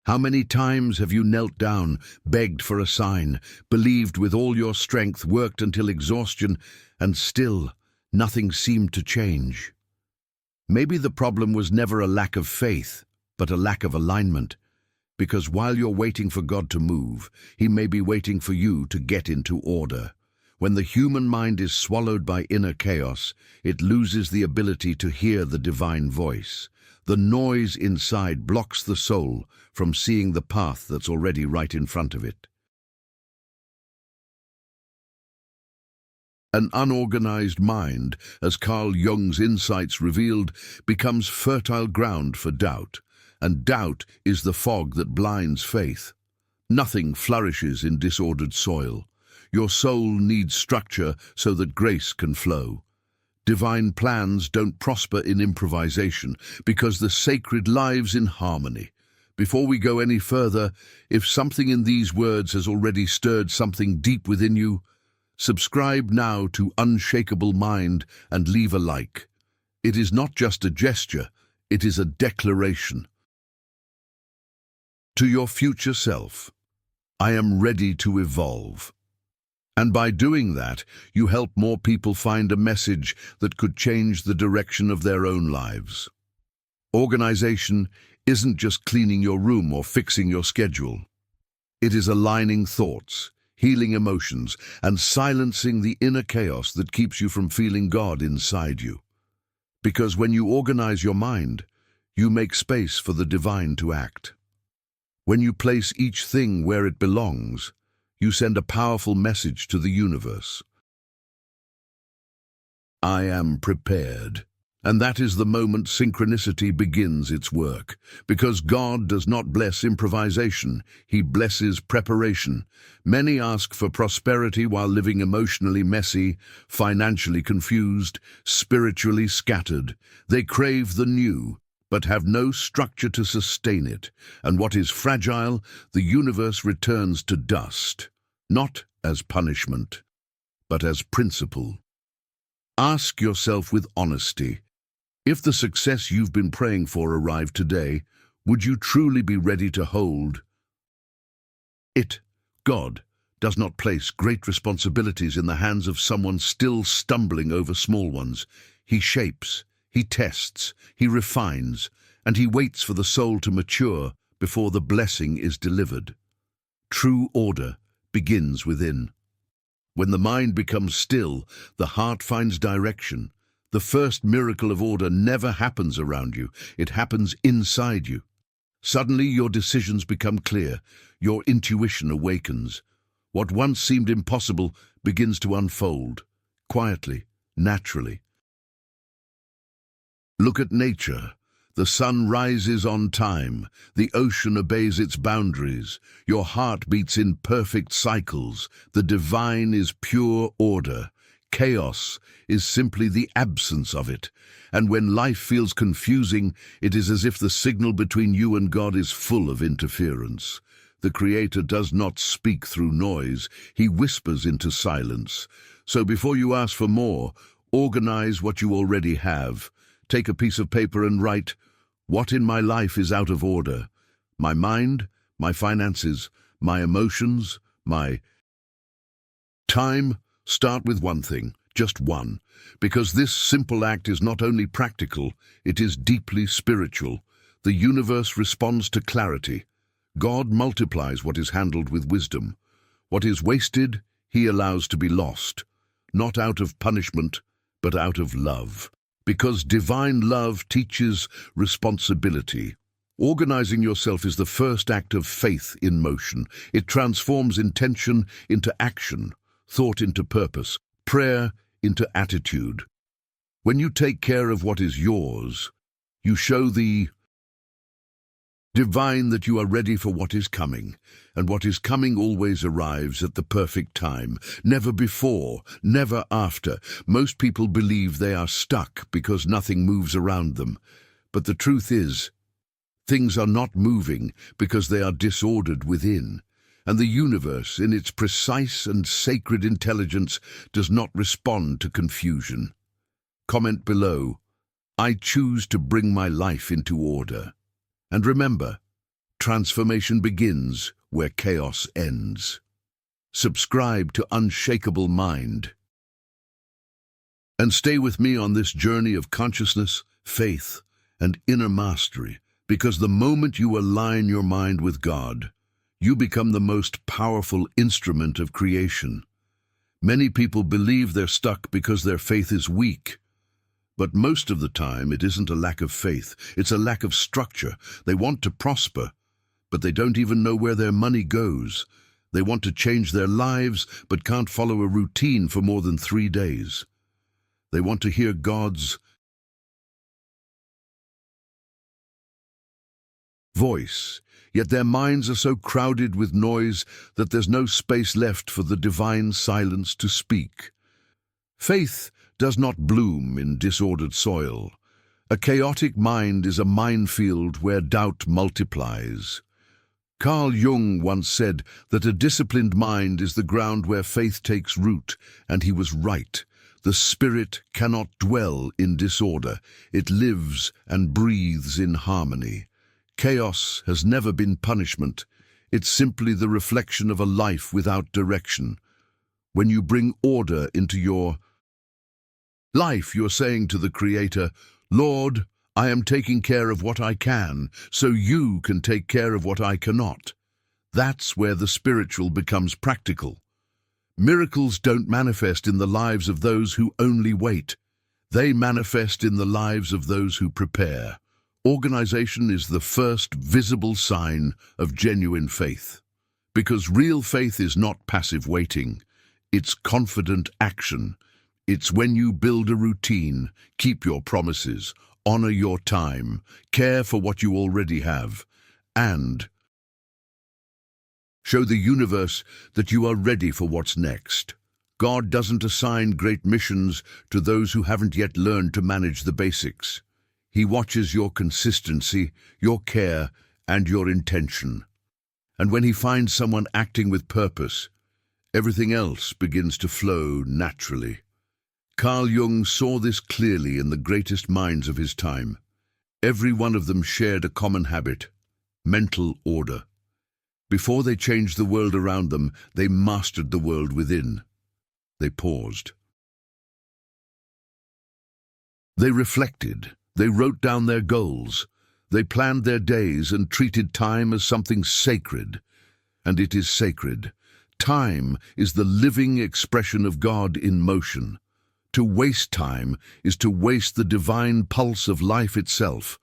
How many times have you knelt down, begged for a sign, believed with all your strength, worked until exhaustion, and still nothing seemed to change? Maybe the problem was never a lack of faith, but a lack of alignment. Because while you're waiting for God to move, He may be waiting for you to get into order. When the human mind is swallowed by inner chaos, it loses the ability to hear the divine voice. The noise inside blocks the soul from seeing the path that's already right in front of it. An unorganized mind, as Carl Jung's insights revealed, becomes fertile ground for doubt, and doubt is the fog that blinds faith. Nothing flourishes in disordered soil. Your soul needs structure so that grace can flow. Divine plans don't prosper in improvisation because the sacred lives in harmony. Before we go any further, if something in these words has already stirred something deep within you, subscribe now to Unshakable Mind and leave a like. It is not just a gesture, it is a declaration. To your future self, I am ready to evolve. And by doing that, you help more people find a message that could change the direction of their own lives. Organization isn't just cleaning your room or fixing your schedule. It is aligning thoughts, healing emotions, and silencing the inner chaos that keeps you from feeling God inside you. Because when you organize your mind, you make space for the divine to act. When you place each thing where it belongs, you send a powerful message to the universe. I am prepared. And that is the moment synchronicity begins its work. Because God does not bless improvisation, He blesses preparation. Many ask for prosperity while living emotionally messy, financially confused, spiritually scattered. They crave the new, but have no structure to sustain it. And what is fragile, the universe returns to dust, not as punishment, but as principle. Ask yourself with honesty, if the success you've been praying for arrived today, would you truly be ready to hold it? God does not place great responsibilities in the hands of someone still stumbling over small ones. He shapes, He tests, He refines, and He waits for the soul to mature before the blessing is delivered. True order begins within. When the mind becomes still, the heart finds direction. The first miracle of order never happens around you, it happens inside you. Suddenly your decisions become clear, your intuition awakens. What once seemed impossible begins to unfold, quietly, naturally. Look at nature. The sun rises on time, the ocean obeys its boundaries, your heart beats in perfect cycles, the divine is pure order. Chaos is simply the absence of it, and when life feels confusing, it is as if the signal between you and God is full of interference. The Creator does not speak through noise, He whispers into silence. So before you ask for more, organize what you already have. Take a piece of paper and write, what in my life is out of order? My mind, my finances, my emotions, my time. Start with one thing, just one, because this simple act is not only practical, it is deeply spiritual. The universe responds to clarity. God multiplies what is handled with wisdom. What is wasted, He allows to be lost, not out of punishment, but out of love. Because divine love teaches responsibility. Organizing yourself is the first act of faith in motion. It transforms intention into action, thought into purpose, prayer into attitude. When you take care of what is yours, you show the divine that you are ready for what is coming, and what is coming always arrives at the perfect time, never before, never after. Most people believe they are stuck because nothing moves around them, but the truth is, things are not moving because they are disordered within, and the universe, in its precise and sacred intelligence, does not respond to confusion. Comment below, I choose to bring my life into order. And remember, Transformation begins where chaos ends. Subscribe to Unshakable Mind and stay with me on this journey of consciousness, faith, and inner mastery, because the moment you align your mind with God, you become the most powerful instrument of creation. Many people believe they're stuck because their faith is weak. But most of the time, it isn't a lack of faith, it's a lack of structure. They want to prosper, but they don't even know where their money goes. They want to change their lives, but can't follow a routine for more than 3 days. They want to hear God's voice, yet their minds are so crowded with noise that there's no space left for the divine silence to speak. Faith does not bloom in disordered soil. A chaotic mind is a minefield where doubt multiplies. Carl Jung once said that a disciplined mind is the ground where faith takes root, and he was right. The spirit cannot dwell in disorder. It lives and breathes in harmony. Chaos has never been punishment. It's simply the reflection of a life without direction. When you bring order into your life, you're saying to the Creator, "Lord, I am taking care of what I can, so you can take care of what I cannot." That's where the spiritual becomes practical. Miracles don't manifest in the lives of those who only wait. They manifest in the lives of those who prepare. Organization is the first visible sign of genuine faith. Because real faith is not passive waiting. It's confident action. It's when you build a routine, keep your promises, honor your time, care for what you already have, and show the universe that you are ready for what's next. God doesn't assign great missions to those who haven't yet learned to manage the basics. He watches your consistency, your care, and your intention. And when he finds someone acting with purpose, everything else begins to flow naturally. Carl Jung saw this clearly in the greatest minds of his time. Every one of them shared a common habit: mental order. Before they changed the world around them, they mastered the world within. They paused. They reflected. They wrote down their goals. They planned their days and treated time as something sacred. And it is sacred. Time is the living expression of God in motion. To waste time is to waste the divine pulse of life itself.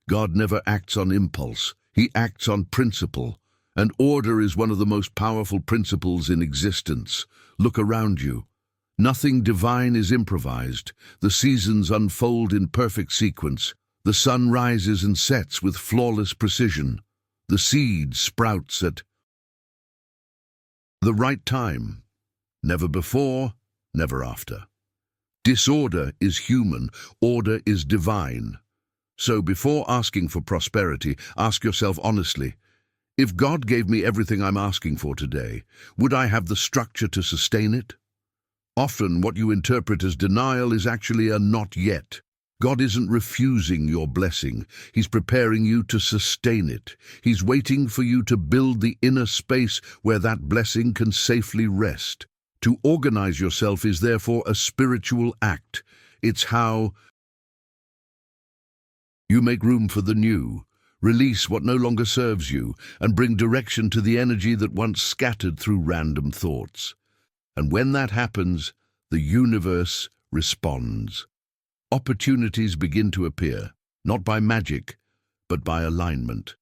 God never acts on impulse. He acts on principle. And order is one of the most powerful principles in existence. Look around you. Nothing divine is improvised. The seasons unfold in perfect sequence. The sun rises and sets with flawless precision. The seed sprouts at the right time. Never before, never after. Disorder is human. Order is divine. So before asking for prosperity, ask yourself honestly, if God gave me everything I'm asking for today, would I have the structure to sustain it? Often what you interpret as denial is actually a not yet. God isn't refusing your blessing. He's preparing you to sustain it. He's waiting for you to build the inner space where that blessing can safely rest. To organize yourself is therefore a spiritual act. It's how you make room for the new. Release what no longer serves you, and bring direction to the energy that once scattered through random thoughts. And when that happens, the universe responds. Opportunities begin to appear, not by magic, but by alignment.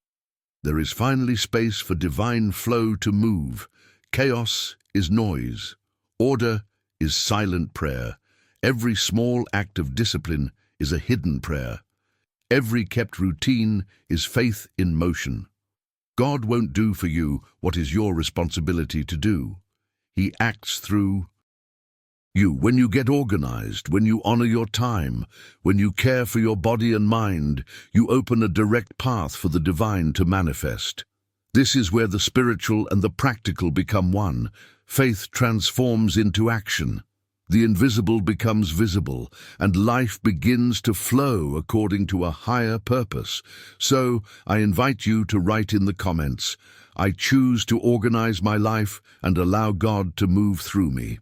There is finally space for divine flow to move. Chaos is noise. Order is silent prayer. Every small act of discipline is a hidden prayer. Every kept routine is faith in motion. God won't do for you what is your responsibility to do. He acts through you. When you get organized, when you honor your time, when you care for your body and mind, you open a direct path for the divine to manifest. This is where the spiritual and the practical become one. Faith transforms into action. The invisible becomes visible, and life begins to flow according to a higher purpose. So, I invite you to write in the comments, "I choose to organize my life and allow God to move through me."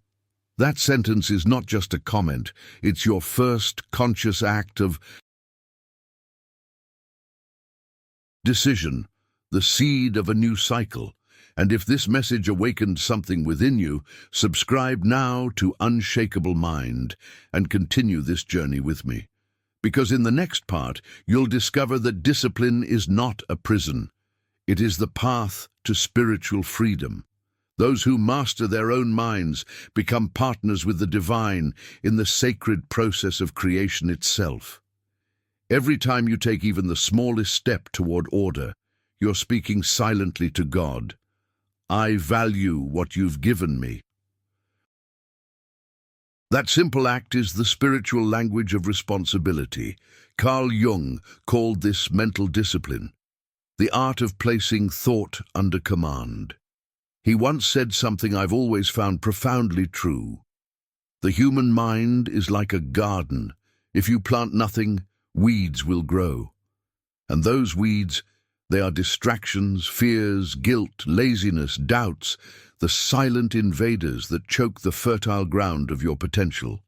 That sentence is not just a comment, it's your first conscious act of decision, the seed of a new cycle. And if this message awakened something within you, subscribe now to Unshakable Mind and continue this journey with me. Because in the next part, you'll discover that discipline is not a prison. It is the path to spiritual freedom. Those who master their own minds become partners with the divine in the sacred process of creation itself. Every time you take even the smallest step toward order, you're speaking silently to God. I value what you've given me. That simple act is the spiritual language of responsibility. Carl Jung called this mental discipline, the art of placing thought under command. He once said something I've always found profoundly true. The human mind is like a garden. If you plant nothing, weeds will grow. And those weeds, they are distractions, fears, guilt, laziness, doubts, the silent invaders that choke the fertile ground of your potential.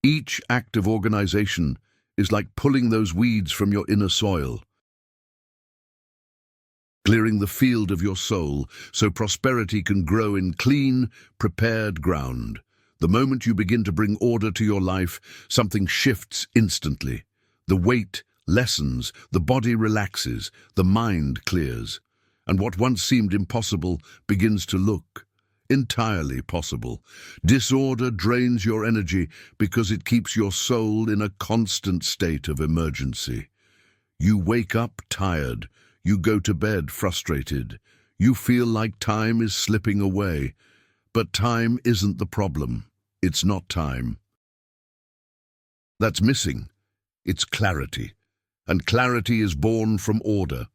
Each act of organization is like pulling those weeds from your inner soil, clearing the field of your soul so prosperity can grow in clean, prepared ground. The moment you begin to bring order to your life, something shifts instantly. The weight lessens, the body relaxes, the mind clears, and what once seemed impossible begins to look entirely possible. Disorder drains your energy because it keeps your soul in a constant state of emergency. You wake up tired, you go to bed frustrated, you feel like time is slipping away, but time isn't the problem. It's not time that's missing, it's clarity. And clarity is born from order.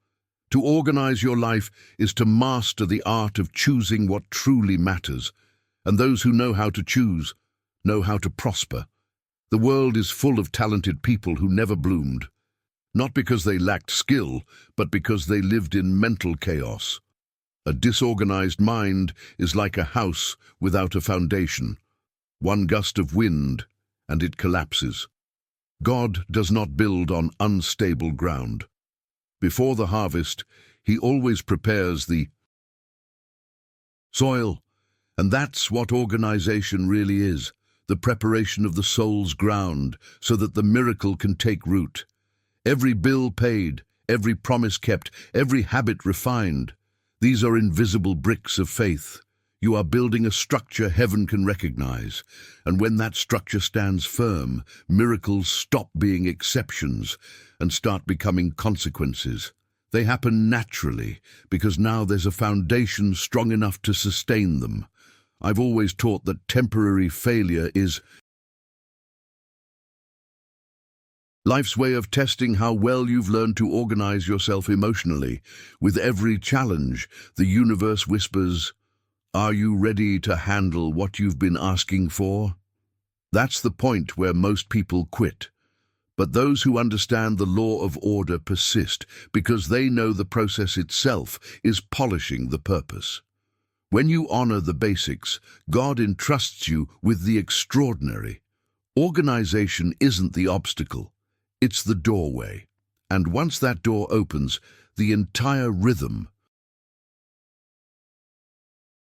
To organize your life is to master the art of choosing what truly matters. And those who know how to choose know how to prosper. The world is full of talented people who never bloomed, not because they lacked skill, but because they lived in mental chaos. A disorganized mind is like a house without a foundation. One gust of wind, and it collapses. God does not build on unstable ground. Before the harvest, He always prepares the soil, and that's what organization really is, the preparation of the soul's ground so that the miracle can take root. Every bill paid, every promise kept, every habit refined, these are invisible bricks of faith. You are building a structure heaven can recognize, and when that structure stands firm, miracles stop being exceptions and start becoming consequences. They happen naturally, because now there's a foundation strong enough to sustain them. I've always taught that temporary failure is life's way of testing how well you've learned to organize yourself emotionally. With every challenge, the universe whispers, "Are you ready to handle what you've been asking for?" That's the point where most people quit. But those who understand the law of order persist because they know the process itself is polishing the purpose. When you honor the basics, God entrusts you with the extraordinary. Organization isn't the obstacle, it's the doorway. And once that door opens, the entire rhythm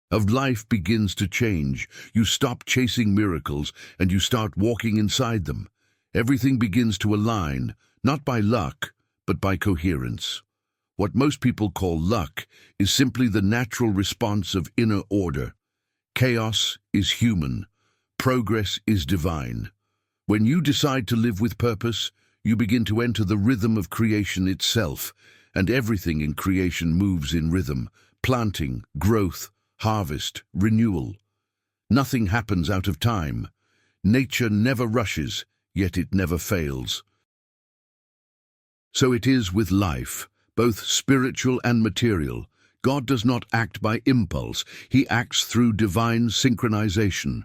of life begins to change. You stop chasing miracles and you start walking inside them. Everything begins to align, not by luck, but by coherence. What most people call luck is simply the natural response of inner order. Chaos is human. Progress is divine. When you decide to live with purpose, you begin to enter the rhythm of creation itself, and everything in creation moves in rhythm: planting, growth, harvest, renewal. Nothing happens out of time. Nature never rushes, yet it never fails. So it is with life, both spiritual and material. God does not act by impulse, He acts through divine synchronization.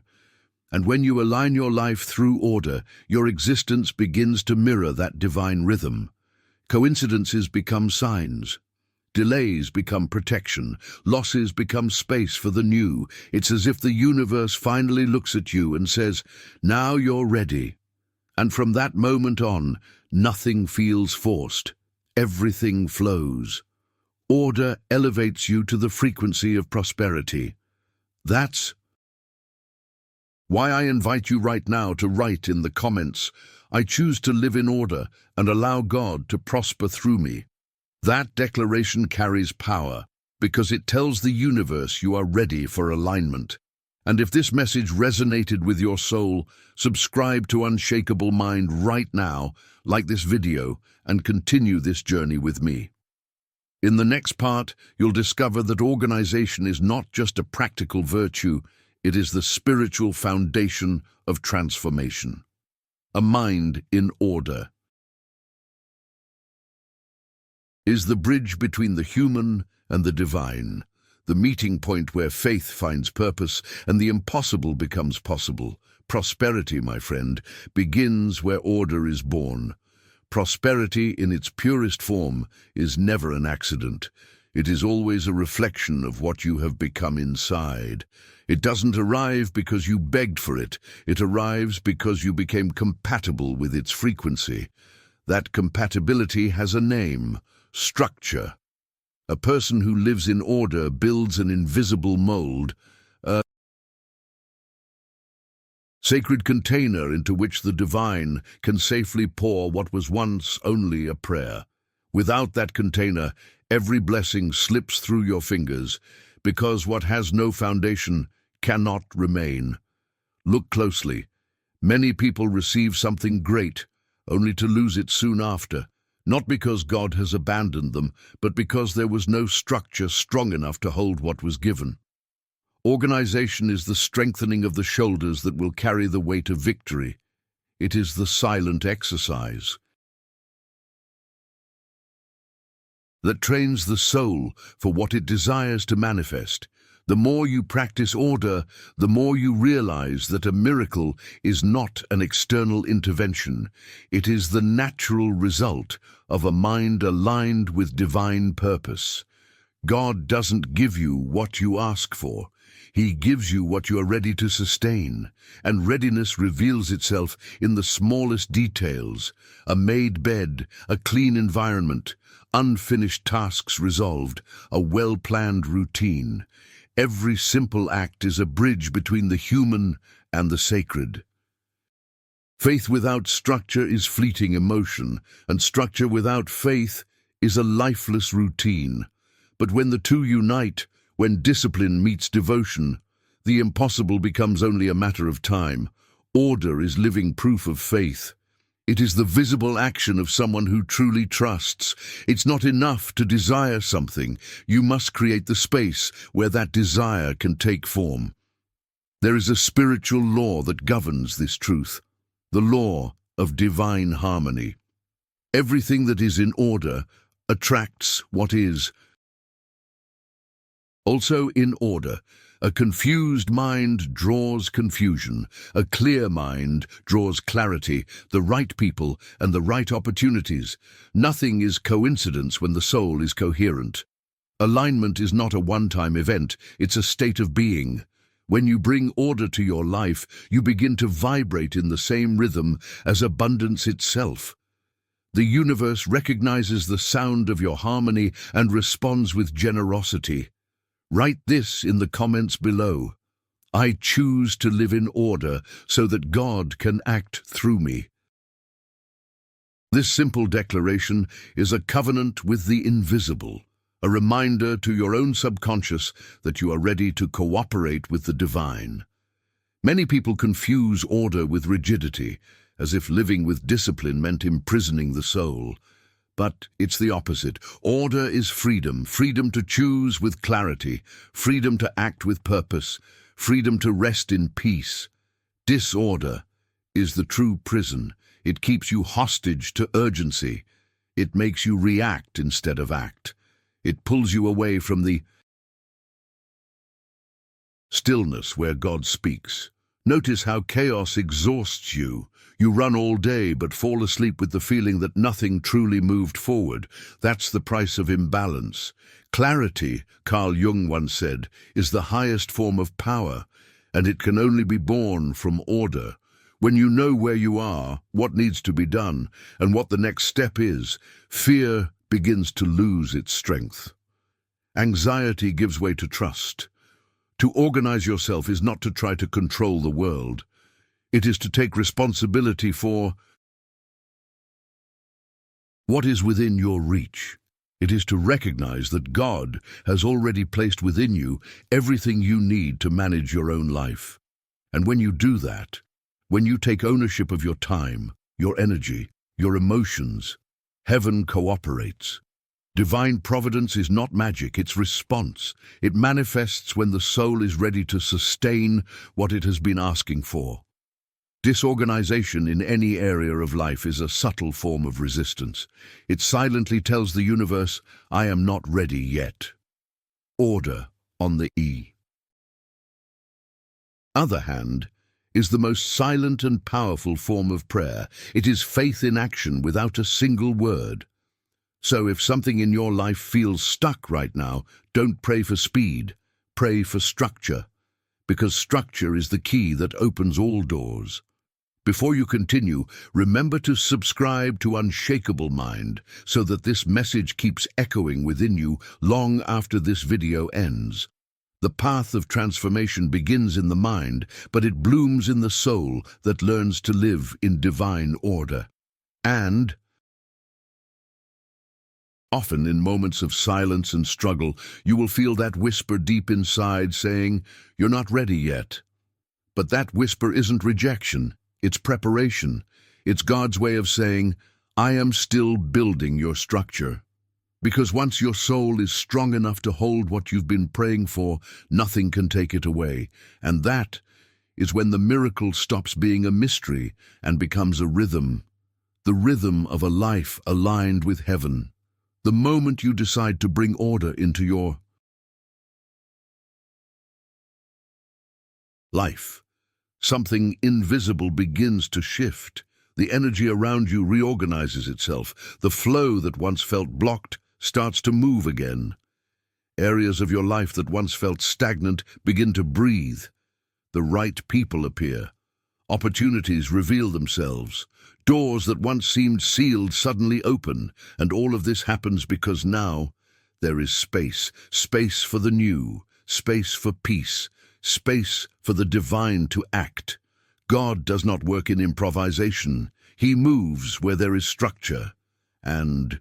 And when you align your life through order, your existence begins to mirror that divine rhythm. Coincidences become signs. Delays become protection. Losses become space for the new. It's as if the universe finally looks at you and says, "Now you're ready." And from that moment on, nothing feels forced. Everything flows. Order elevates you to the frequency of prosperity. That's why I invite you right now to write in the comments, "I choose to live in order and allow God to prosper through me." That declaration carries power because it tells the universe you are ready for alignment. And if this message resonated with your soul, subscribe to Unshakable Mind right now, like this video, and continue this journey with me. In the next part, you'll discover that organization is not just a practical virtue, it is the spiritual foundation of transformation. A mind in order is the bridge between the human and the divine, the meeting point where faith finds purpose and the impossible becomes possible. Prosperity, my friend, begins where order is born. Prosperity in its purest form is never an accident. It is always a reflection of what you have become inside. It doesn't arrive because you begged for it. It arrives because you became compatible with its frequency. That compatibility has a name: structure. A person who lives in order builds an invisible mold, a sacred container into which the divine can safely pour what was once only a prayer. Without that container, every blessing slips through your fingers, because what has no foundation cannot remain. Look closely. Many people receive something great, only to lose it soon after. Not because God has abandoned them, but because there was no structure strong enough to hold what was given. Organization is the strengthening of the shoulders that will carry the weight of victory. It is the silent exercise that trains the soul for what it desires to manifest. The more you practice order, the more you realize that a miracle is not an external intervention. It is the natural result of a mind aligned with divine purpose. God doesn't give you what you ask for. He gives you what you are ready to sustain, and readiness reveals itself in the smallest details: a made bed, a clean environment, unfinished tasks resolved, a well-planned routine. Every simple act is a bridge between the human and the sacred. Faith without structure is fleeting emotion, and structure without faith is a lifeless routine. But when the two unite, when discipline meets devotion, the impossible becomes only a matter of time. Order is living proof of faith. It is the visible action of someone who truly trusts. It's not enough to desire something. You must create the space where that desire can take form. There is a spiritual law that governs this truth, the law of divine harmony. Everything that is in order attracts what is also in order. A confused mind draws confusion. A clear mind draws clarity, the right people, and the right opportunities. Nothing is coincidence when the soul is coherent. Alignment is not a one-time event, it's a state of being. When you bring order to your life, you begin to vibrate in the same rhythm as abundance itself. The universe recognizes the sound of your harmony and responds with generosity. Write this in the comments below: "I choose to live in order so that God can act through me." This simple declaration is a covenant with the invisible, a reminder to your own subconscious that you are ready to cooperate with the divine. Many people confuse order with rigidity, as if living with discipline meant imprisoning the soul. But it's the opposite. Order is freedom, freedom to choose with clarity, freedom to act with purpose, freedom to rest in peace. Disorder is the true prison. It keeps you hostage to urgency. It makes you react instead of act. It pulls you away from the stillness where God speaks. Notice how chaos exhausts you. You run all day but fall asleep with the feeling that nothing truly moved forward. That's the price of imbalance. Clarity, Carl Jung once said, is the highest form of power, and it can only be born from order. When you know where you are, what needs to be done, and what the next step is, fear begins to lose its strength. Anxiety gives way to trust. To organize yourself is not to try to control the world. It is to take responsibility for what is within your reach. It is to recognize that God has already placed within you everything you need to manage your own life. And when you do that, when you take ownership of your time, your energy, your emotions, heaven cooperates. Divine providence is not magic, it's response. It manifests when the soul is ready to sustain what it has been asking for. Disorganization in any area of life is a subtle form of resistance. It silently tells the universe, I am not ready yet. Order, on the other hand, is the most silent and powerful form of prayer. It is faith in action without a single word. So if something in your life feels stuck right now, don't pray for speed, pray for structure, because structure is the key that opens all doors. Before you continue, remember to subscribe to Unshakable Mind so that this message keeps echoing within you long after this video ends. The path of transformation begins in the mind, but it blooms in the soul that learns to live in divine order. And often in moments of silence and struggle, you will feel that whisper deep inside saying, you're not ready yet. But that whisper isn't rejection, it's preparation. It's God's way of saying, I am still building your structure. Because once your soul is strong enough to hold what you've been praying for, nothing can take it away. And that is when the miracle stops being a mystery and becomes a rhythm. The rhythm of a life aligned with heaven. The moment you decide to bring order into your life, something invisible begins to shift. The energy around you reorganizes itself. The flow that once felt blocked starts to move again. Areas of your life that once felt stagnant begin to breathe. The right people appear. Opportunities reveal themselves. Doors that once seemed sealed suddenly open, and all of this happens because now there is space. Space for the new, space for peace, space for the divine to act. God does not work in improvisation. He moves where there is structure. And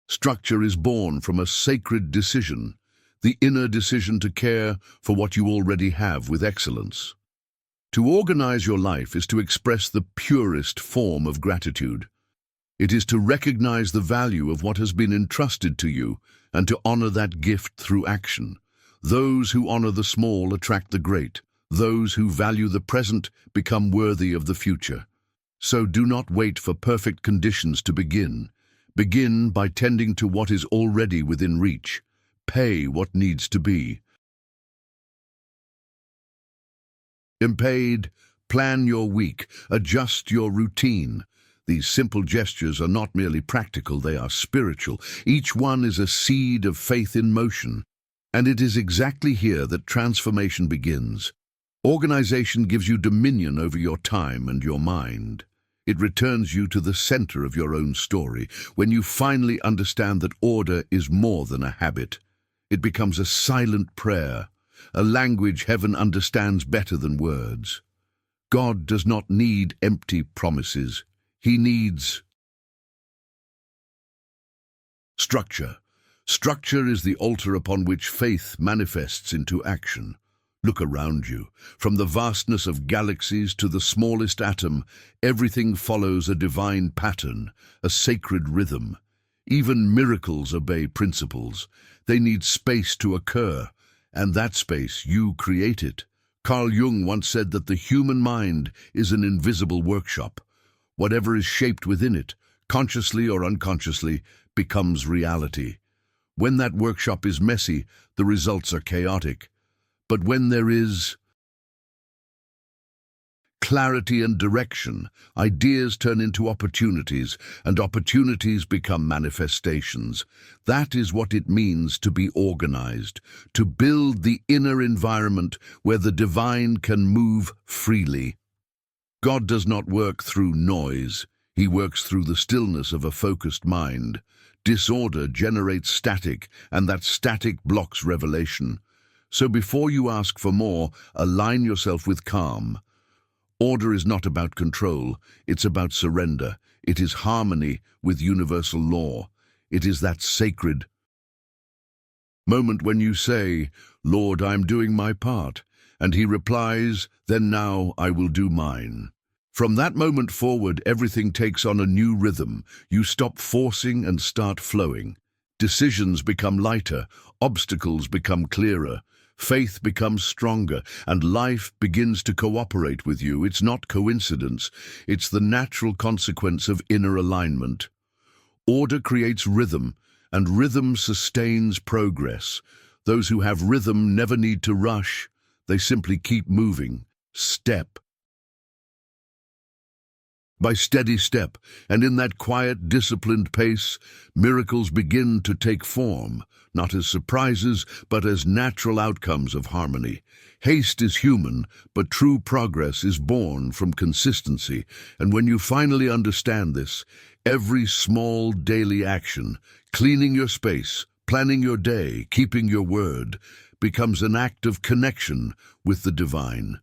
structure is born from a sacred decision, the inner decision to care for what you already have with excellence. To organize your life is to express the purest form of gratitude. It is to recognize the value of what has been entrusted to you and to honor that gift through action. Those who honor the small attract the great. Those who value the present become worthy of the future. So do not wait for perfect conditions to begin. Begin by tending to what is already within reach. Pay what needs to be. Impede, plan your week, adjust your routine. These simple gestures are not merely practical, they are spiritual. Each one is a seed of faith in motion. And it is exactly here that transformation begins. Organization gives you dominion over your time and your mind. It returns you to the center of your own story. When you finally understand that order is more than a habit, it becomes a silent prayer, a language heaven understands better than words. God does not need empty promises. He needs structure. Structure is the altar upon which faith manifests into action. Look around you. From the vastness of galaxies to the smallest atom, everything follows a divine pattern, a sacred rhythm. Even miracles obey principles. They need space to occur, and that space, you create it. Carl Jung once said that the human mind is an invisible workshop. Whatever is shaped within it, consciously or unconsciously, becomes reality. When that workshop is messy, the results are chaotic. But when there is clarity and direction. Ideas turn into opportunities, and opportunities become manifestations. That is what it means to be organized, to build the inner environment where the divine can move freely. God does not work through noise. He works through the stillness of a focused mind. Disorder generates static, and that static blocks revelation. So before you ask for more, align yourself with calm. Order is not about control, it's about surrender. It is harmony with universal law. It is that sacred moment when you say, "Lord, I'm doing my part," and he replies, "Then now I will do mine." From that moment forward, everything takes on a new rhythm. You stop forcing and start flowing. Decisions become lighter, obstacles become clearer. Faith becomes stronger, and life begins to cooperate with you. It's not coincidence. It's the natural consequence of inner alignment. Order creates rhythm, and rhythm sustains progress. Those who have rhythm never need to rush. They simply keep moving, step by steady step, and in that quiet, disciplined pace, miracles begin to take form, not as surprises, but as natural outcomes of harmony. Haste is human, but true progress is born from consistency, and when you finally understand this, every small daily action, cleaning your space, planning your day, keeping your word, becomes an act of connection with the divine.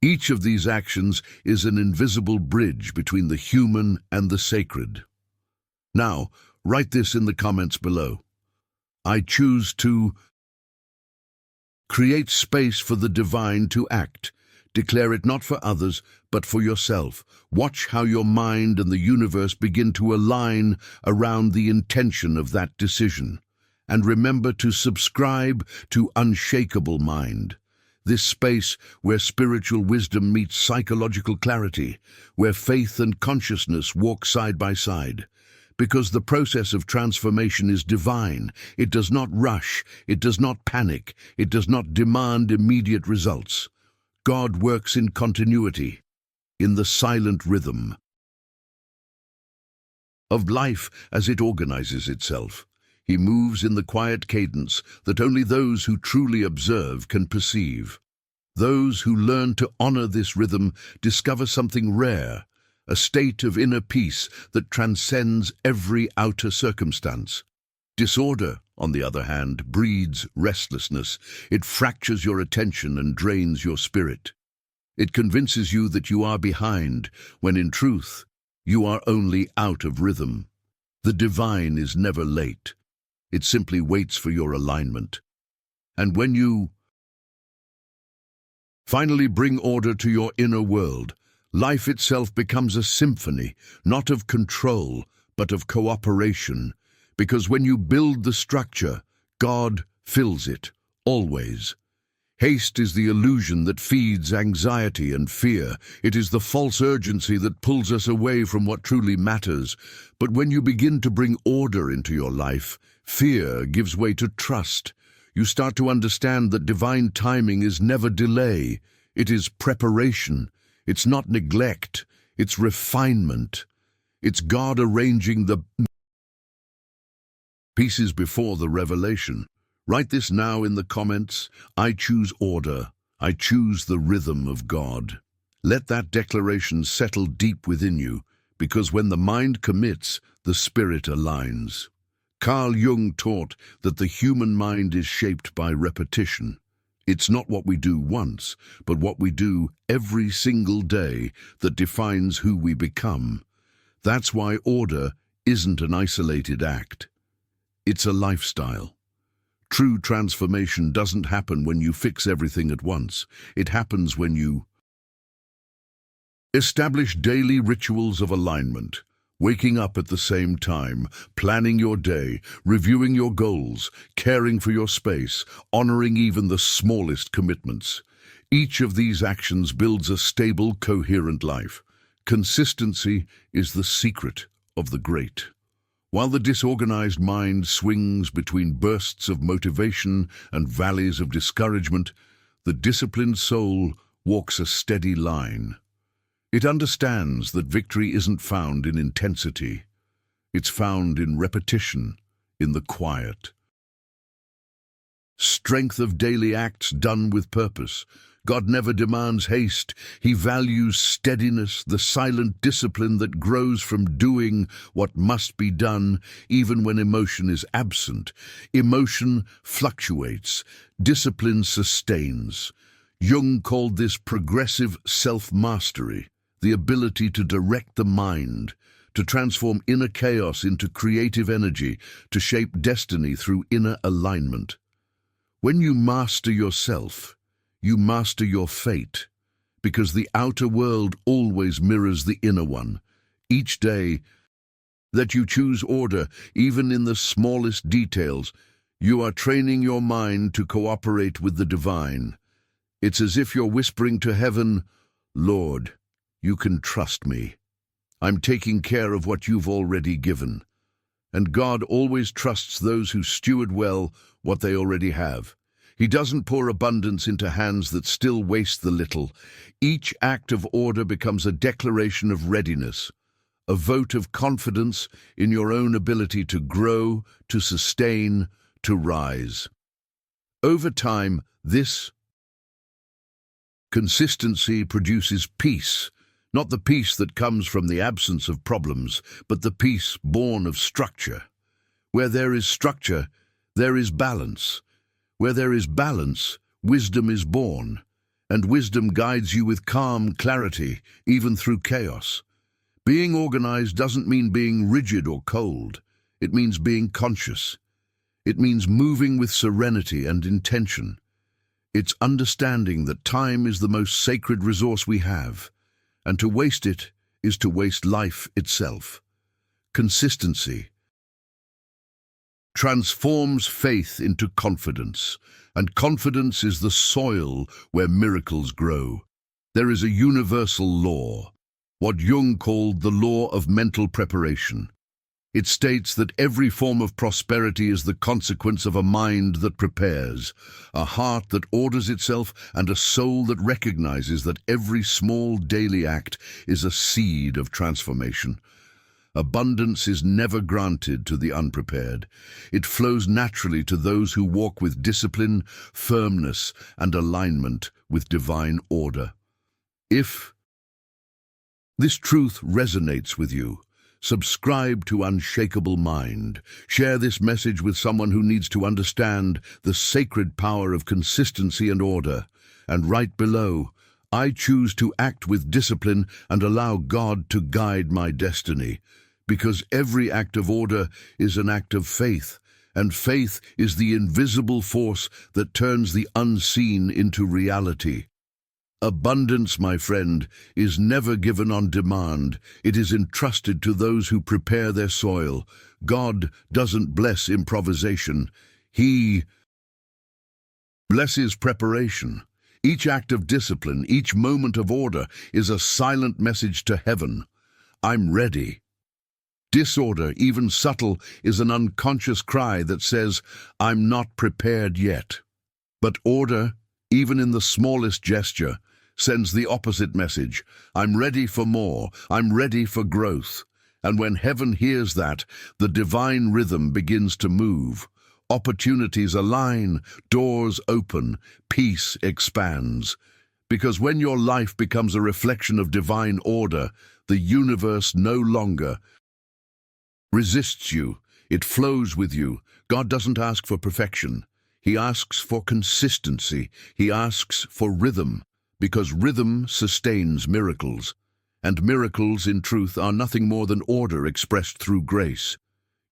Each of these actions is an invisible bridge between the human and the sacred. Now, write this in the comments below. I choose to create space for the divine to act. Declare it not for others, but for yourself. Watch how your mind and the universe begin to align around the intention of that decision. And remember to subscribe to Unshakable Mind. This space where spiritual wisdom meets psychological clarity, where faith and consciousness walk side by side. Because the process of transformation is divine. It does not rush, it does not panic, it does not demand immediate results. God works in continuity, in the silent rhythm of life as it organizes itself. He moves in the quiet cadence that only those who truly observe can perceive. Those who learn to honor this rhythm discover something rare, a state of inner peace that transcends every outer circumstance. Disorder, on the other hand, breeds restlessness. It fractures your attention and drains your spirit. It convinces you that you are behind, when in truth, you are only out of rhythm. The divine is never late. It simply waits for your alignment. And when you finally bring order to your inner world, life itself becomes a symphony, not of control, but of cooperation. Because when you build the structure, God fills it, always. Haste is the illusion that feeds anxiety and fear. It is the false urgency that pulls us away from what truly matters. But when you begin to bring order into your life, fear gives way to trust. You start to understand that divine timing is never delay. It is preparation. It's not neglect. It's refinement. It's God arranging the pieces before the revelation. Write this now in the comments. I choose order. I choose the rhythm of God. Let that declaration settle deep within you, because when the mind commits, the spirit aligns. Carl Jung taught that the human mind is shaped by repetition. It's not what we do once, but what we do every single day that defines who we become. That's why order isn't an isolated act. It's a lifestyle. True transformation doesn't happen when you fix everything at once. It happens when you establish daily rituals of alignment. Waking up at the same time, planning your day, reviewing your goals, caring for your space, honoring even the smallest commitments. Each of these actions builds a stable, coherent life. Consistency is the secret of the great. While the disorganized mind swings between bursts of motivation and valleys of discouragement, the disciplined soul walks a steady line. It understands that victory isn't found in intensity. It's found in repetition, in the quiet. Strength of daily acts done with purpose. God never demands haste. He values steadiness, the silent discipline that grows from doing what must be done, even when emotion is absent. Emotion fluctuates. Discipline sustains. Jung called this progressive self-mastery, the ability to direct the mind, to transform inner chaos into creative energy, to shape destiny through inner alignment. When you master yourself, you master your fate, because the outer world always mirrors the inner one. Each day that you choose order, even in the smallest details, you are training your mind to cooperate with the divine. It's as if you're whispering to heaven, "Lord, you can trust me. I'm taking care of what you've already given." And God always trusts those who steward well what they already have. He doesn't pour abundance into hands that still waste the little. Each act of order becomes a declaration of readiness, a vote of confidence in your own ability to grow, to sustain, to rise. Over time, this consistency produces peace, not the peace that comes from the absence of problems, but the peace born of structure. Where there is structure, there is balance. Where there is balance, wisdom is born, and wisdom guides you with calm clarity, even through chaos. Being organized doesn't mean being rigid or cold. It means being conscious. It means moving with serenity and intention. It's understanding that time is the most sacred resource we have, and to waste it is to waste life itself. Consistency transforms faith into confidence, and confidence is the soil where miracles grow. There is a universal law, what Jung called the law of mental preparation. It states that every form of prosperity is the consequence of a mind that prepares, a heart that orders itself, and a soul that recognizes that every small daily act is a seed of transformation. Abundance is never granted to the unprepared. It flows naturally to those who walk with discipline, firmness, and alignment with divine order. If this truth resonates with you, subscribe to Unshakable Mind. Share this message with someone who needs to understand the sacred power of consistency and order. And right below, I choose to act with discipline and allow God to guide my destiny. Because every act of order is an act of faith, and faith is the invisible force that turns the unseen into reality. Abundance, my friend, is never given on demand. It is entrusted to those who prepare their soil. God doesn't bless improvisation. He blesses preparation. Each act of discipline, each moment of order is a silent message to heaven. I'm ready. Disorder, even subtle, is an unconscious cry that says, I'm not prepared yet. But order, even in the smallest gesture, sends the opposite message. I'm ready for more. I'm ready for growth. And when heaven hears that, the divine rhythm begins to move. Opportunities align, doors open, peace expands. Because when your life becomes a reflection of divine order, the universe no longer resists you. It flows with you. God doesn't ask for perfection. He asks for consistency. He asks for rhythm, because rhythm sustains miracles. And miracles, in truth, are nothing more than order expressed through grace.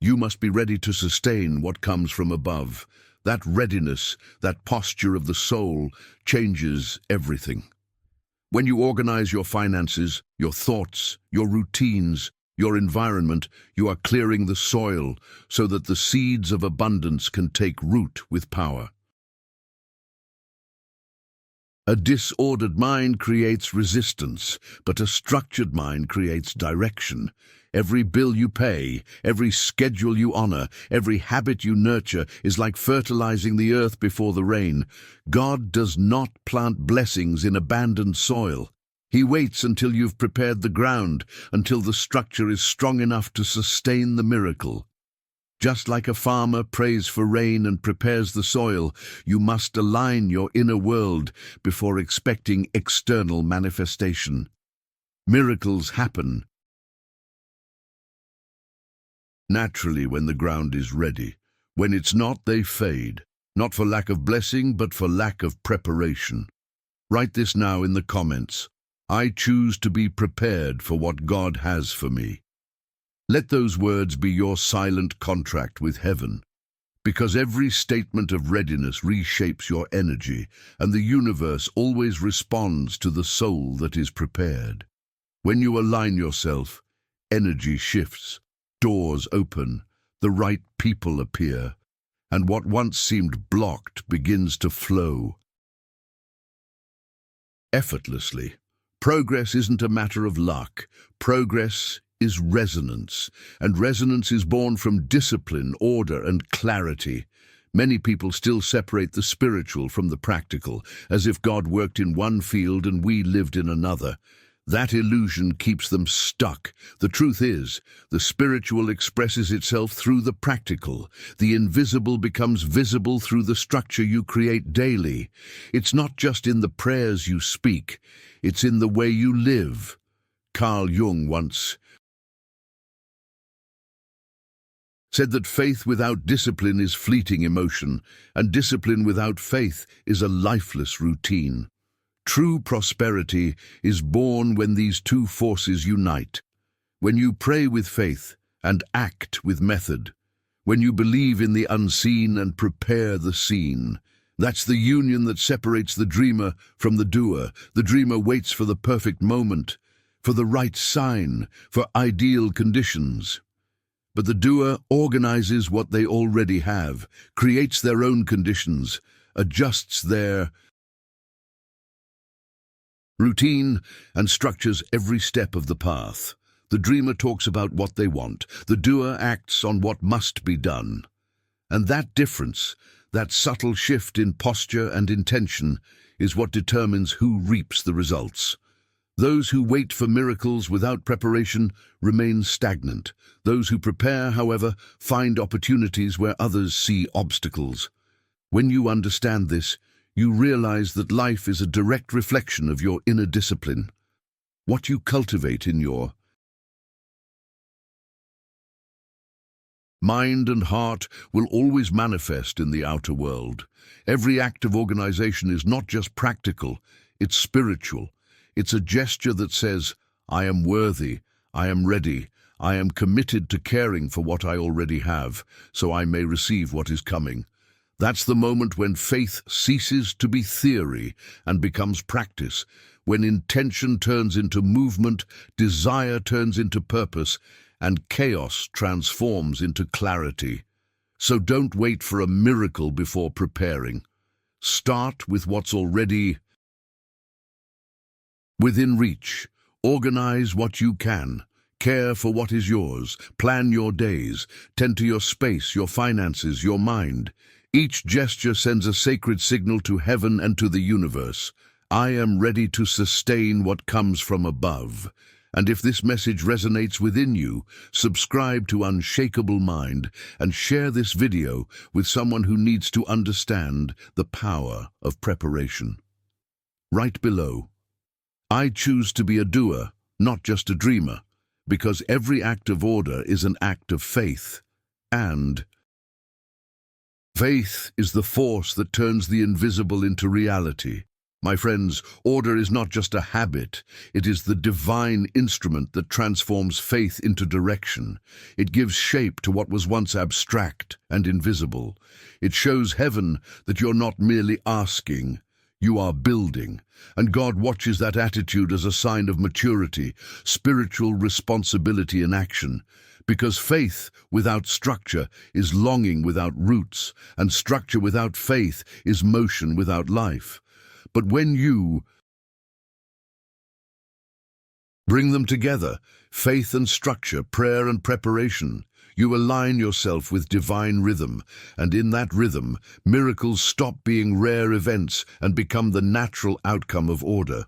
You must be ready to sustain what comes from above. That readiness, that posture of the soul, changes everything. When you organize your finances, your thoughts, your routines, your environment, you are clearing the soil so that the seeds of abundance can take root with power. A disordered mind creates resistance, but a structured mind creates direction. Every bill you pay, every schedule you honor, every habit you nurture is like fertilizing the earth before the rain. God does not plant blessings in abandoned soil. He waits until you've prepared the ground, until the structure is strong enough to sustain the miracle. Just like a farmer prays for rain and prepares the soil, you must align your inner world before expecting external manifestation. Miracles happen naturally when the ground is ready. When it's not, they fade, not for lack of blessing, but for lack of preparation. Write this now in the comments. I choose to be prepared for what God has for me. Let those words be your silent contract with heaven, because every statement of readiness reshapes your energy, and the universe always responds to the soul that is prepared. When you align yourself, energy shifts, doors open, the right people appear, and what once seemed blocked begins to flow effortlessly. Progress isn't a matter of luck. Progress is resonance, and resonance is born from discipline, order, and clarity. Many people still separate the spiritual from the practical, as if God worked in one field and we lived in another. That illusion keeps them stuck. The truth is, the spiritual expresses itself through the practical. The invisible becomes visible through the structure you create daily. It's not just in the prayers you speak, it's in the way you live. Carl Jung once said that faith without discipline is fleeting emotion, and discipline without faith is a lifeless routine. True prosperity is born when these two forces unite. When you pray with faith and act with method. When you believe in the unseen and prepare the seen. That's the union that separates the dreamer from the doer. The dreamer waits for the perfect moment, for the right sign, for ideal conditions. But the doer organizes what they already have, creates their own conditions, adjusts their routine, and structures every step of the path. The dreamer talks about what they want. The doer acts on what must be done. And that difference, that subtle shift in posture and intention, is what determines who reaps the results. Those who wait for miracles without preparation remain stagnant. Those who prepare, however, find opportunities where others see obstacles. When you understand this, you realize that life is a direct reflection of your inner discipline. What you cultivate in your mind and heart will always manifest in the outer world. Every act of organization is not just practical, it's spiritual. It's a gesture that says, I am worthy, I am ready, I am committed to caring for what I already have, so I may receive what is coming. That's the moment when faith ceases to be theory and becomes practice, when intention turns into movement, desire turns into purpose, and chaos transforms into clarity. So don't wait for a miracle before preparing. Start with what's already within reach. Organize what you can. Care for what is yours. Plan your days. Tend to your space, your finances, your mind. Each gesture sends a sacred signal to heaven and to the universe. I am ready to sustain what comes from above. And if this message resonates within you, subscribe to Unshakable Mind and share this video with someone who needs to understand the power of preparation. Right below, I choose to be a doer, not just a dreamer, because every act of order is an act of faith, and faith is the force that turns the invisible into reality. My friends, order is not just a habit, it is the divine instrument that transforms faith into direction. It gives shape to what was once abstract and invisible. It shows heaven that you're not merely asking, you are building, and God watches that attitude as a sign of maturity, spiritual responsibility in action. Because faith without structure is longing without roots, and structure without faith is motion without life. But when you bring them together, faith and structure, prayer and preparation, you align yourself with divine rhythm, and in that rhythm, miracles stop being rare events and become the natural outcome of order.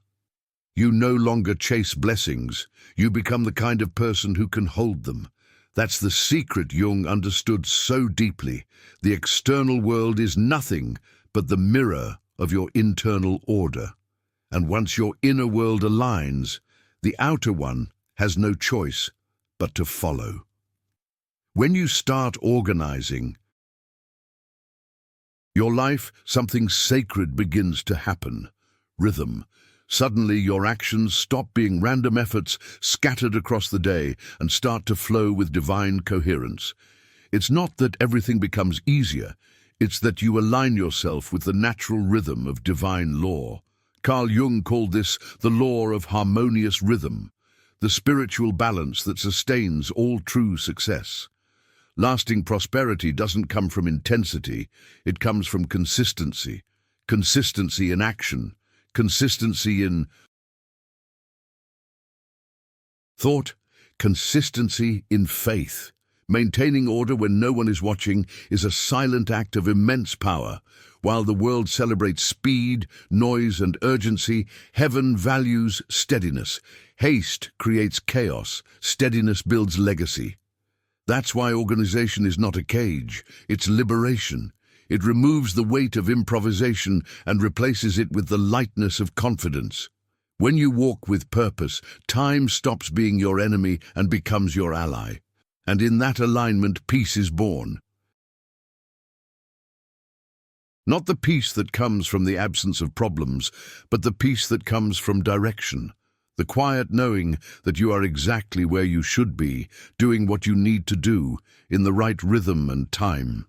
You no longer chase blessings. You become the kind of person who can hold them. That's the secret Jung understood so deeply. The external world is nothing but the mirror of your internal order. And once your inner world aligns, the outer one has no choice but to follow. When you start organizing your life, something sacred begins to happen. Rhythm. Suddenly your actions stop being random efforts scattered across the day and start to flow with divine coherence. It's not that everything becomes easier, it's that you align yourself with the natural rhythm of divine law. Carl Jung called this the law of harmonious rhythm, the spiritual balance that sustains all true success. Lasting prosperity doesn't come from intensity, it comes from consistency. Consistency in action, consistency in thought, consistency in faith. Maintaining order when no one is watching is a silent act of immense power. While the world celebrates speed, noise, and urgency, heaven values steadiness. Haste creates chaos, steadiness builds legacy. That's why organization is not a cage, it's liberation. It removes the weight of improvisation and replaces it with the lightness of confidence. When you walk with purpose, time stops being your enemy and becomes your ally. And in that alignment, peace is born. Not the peace that comes from the absence of problems, but the peace that comes from direction. The quiet knowing that you are exactly where you should be, doing what you need to do, in the right rhythm and time.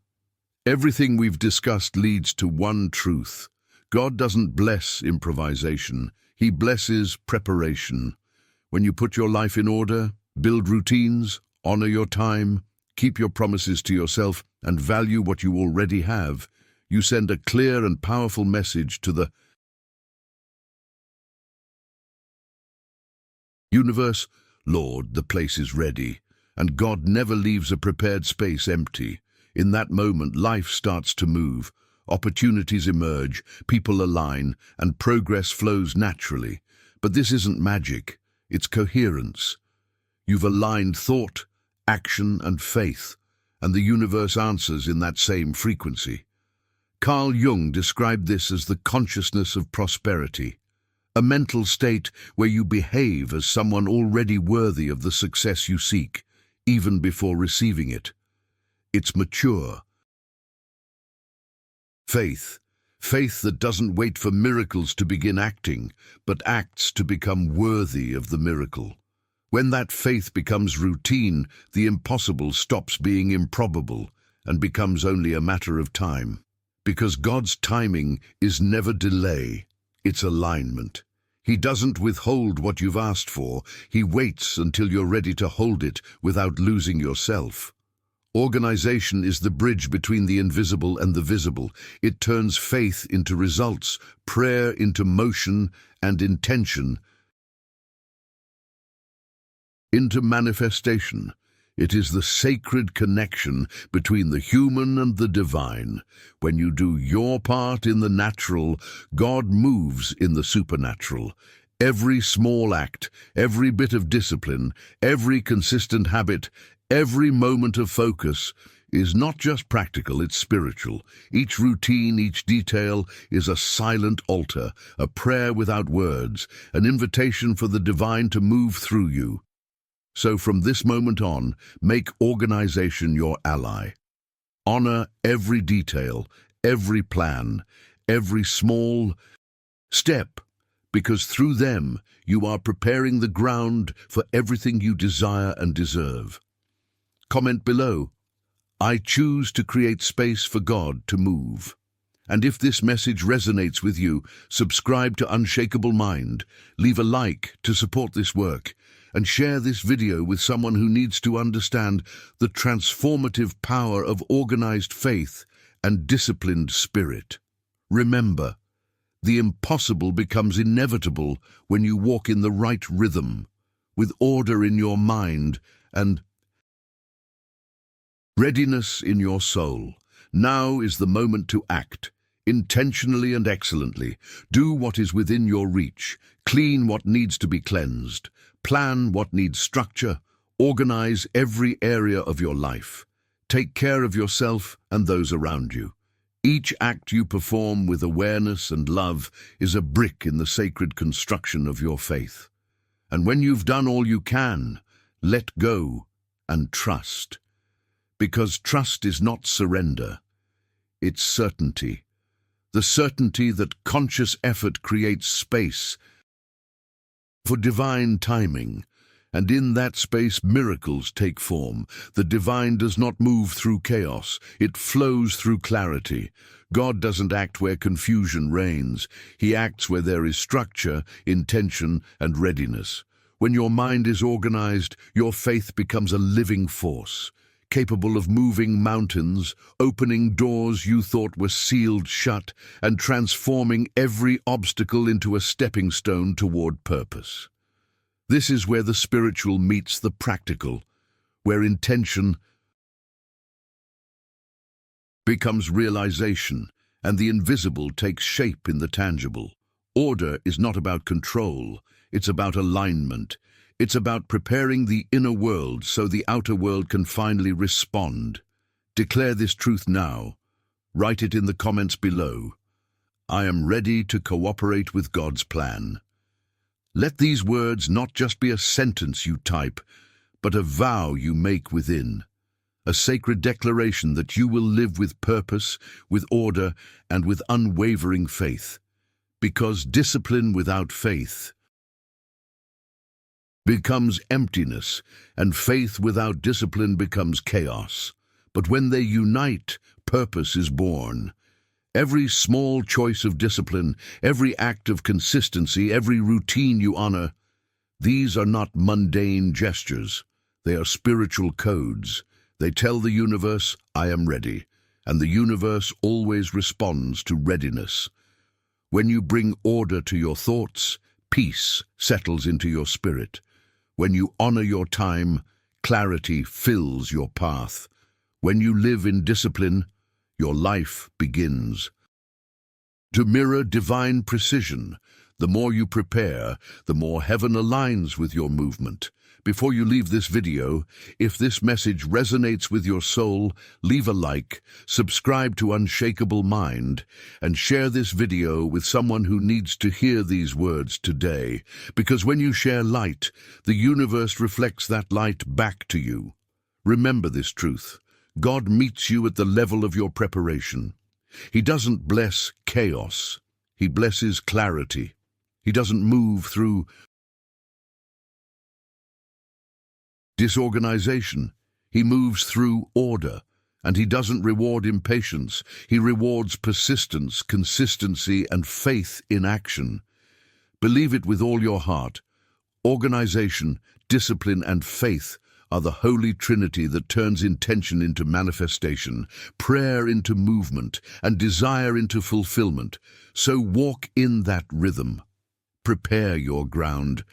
Everything we've discussed leads to one truth. God doesn't bless improvisation, He blesses preparation. When you put your life in order, build routines, honor your time, keep your promises to yourself, and value what you already have, you send a clear and powerful message to the universe. Lord, the place is ready, and God never leaves a prepared space empty. In that moment, life starts to move, opportunities emerge, people align, and progress flows naturally. But this isn't magic, it's coherence. You've aligned thought, action, and faith, and the universe answers in that same frequency. Carl Jung described this as the consciousness of prosperity, a mental state where you behave as someone already worthy of the success you seek, even before receiving it. It's mature. Faith. Faith that doesn't wait for miracles to begin acting, but acts to become worthy of the miracle. When that faith becomes routine, the impossible stops being improbable and becomes only a matter of time. Because God's timing is never delay, it's alignment. He doesn't withhold what you've asked for, He waits until you're ready to hold it without losing yourself. Organization is the bridge between the invisible and the visible. It turns faith into results, prayer into motion, and intention into manifestation. It is the sacred connection between the human and the divine. When you do your part in the natural, God moves in the supernatural. Every small act, every bit of discipline, every consistent habit, every moment of focus is not just practical, it's spiritual. Each routine, each detail is a silent altar, a prayer without words, an invitation for the divine to move through you. So from this moment on, make organization your ally. Honor every detail, every plan, every small step, because through them you are preparing the ground for everything you desire and deserve. Comment below. I choose to create space for God to move. And if this message resonates with you, subscribe to Unshakable Mind, leave a like to support this work, and share this video with someone who needs to understand the transformative power of organized faith and disciplined spirit. Remember, the impossible becomes inevitable when you walk in the right rhythm, with order in your mind and readiness in your soul. Now is the moment to act. intentionally and excellently. Do what is within your reach. Clean what needs to be cleansed. Plan what needs structure. Organize every area of your life. Take care of yourself and those around you. Each act you perform with awareness and love is a brick in the sacred construction of your faith. And when you've done all you can, let go and trust. Because trust is not surrender, it's certainty. The certainty that conscious effort creates space for divine timing, and in that space miracles take form. The divine does not move through chaos, it flows through clarity. God doesn't act where confusion reigns. He acts where there is structure, intention, and readiness. When your mind is organized, your faith becomes a living force, capable of moving mountains, opening doors you thought were sealed shut, and transforming every obstacle into a stepping stone toward purpose. This is where the spiritual meets the practical, where intention becomes realization, and the invisible takes shape in the tangible. Order is not about control, it's about alignment. It's about preparing the inner world so the outer world can finally respond. Declare this truth now. Write it in the comments below. I am ready to cooperate with God's plan. Let these words not just be a sentence you type, but a vow you make within. A sacred declaration that you will live with purpose, with order, and with unwavering faith. Because discipline without faith becomes emptiness, and faith without discipline becomes chaos. But when they unite, purpose is born. Every small choice of discipline, every act of consistency, every routine you honor, these are not mundane gestures. They are spiritual codes. They tell the universe, I am ready, and the universe always responds to readiness. When you bring order to your thoughts, peace settles into your spirit. When you honor your time, clarity fills your path. When you live in discipline, your life begins to mirror divine precision. The more you prepare, the more heaven aligns with your movement. Before you leave this video, if this message resonates with your soul, leave a like, subscribe to Unshakable Mind, and share this video with someone who needs to hear these words today. Because when you share light, the universe reflects that light back to you. Remember this truth. God meets you at the level of your preparation. He doesn't bless chaos. He blesses clarity. He doesn't move through disorganization. He moves through order, and he doesn't reward impatience. He rewards persistence, consistency, and faith in action. Believe it with all your heart. Organization, discipline, and faith are the holy trinity that turns intention into manifestation, prayer into movement, and desire into fulfillment. So walk in that rhythm. Prepare your ground.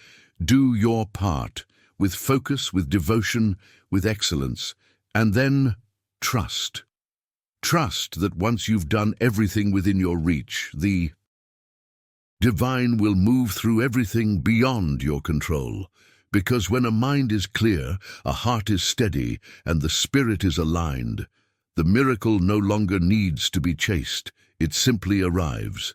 Do your part. With focus, with devotion, with excellence, and then trust. Trust that once you've done everything within your reach, the divine will move through everything beyond your control. Because when a mind is clear, a heart is steady, and the spirit is aligned, the miracle no longer needs to be chased. It simply arrives.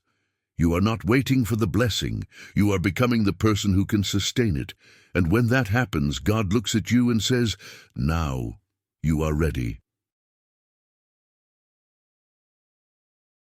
You are not waiting for the blessing. You are becoming the person who can sustain it. And when that happens, God looks at you and says, now you are ready.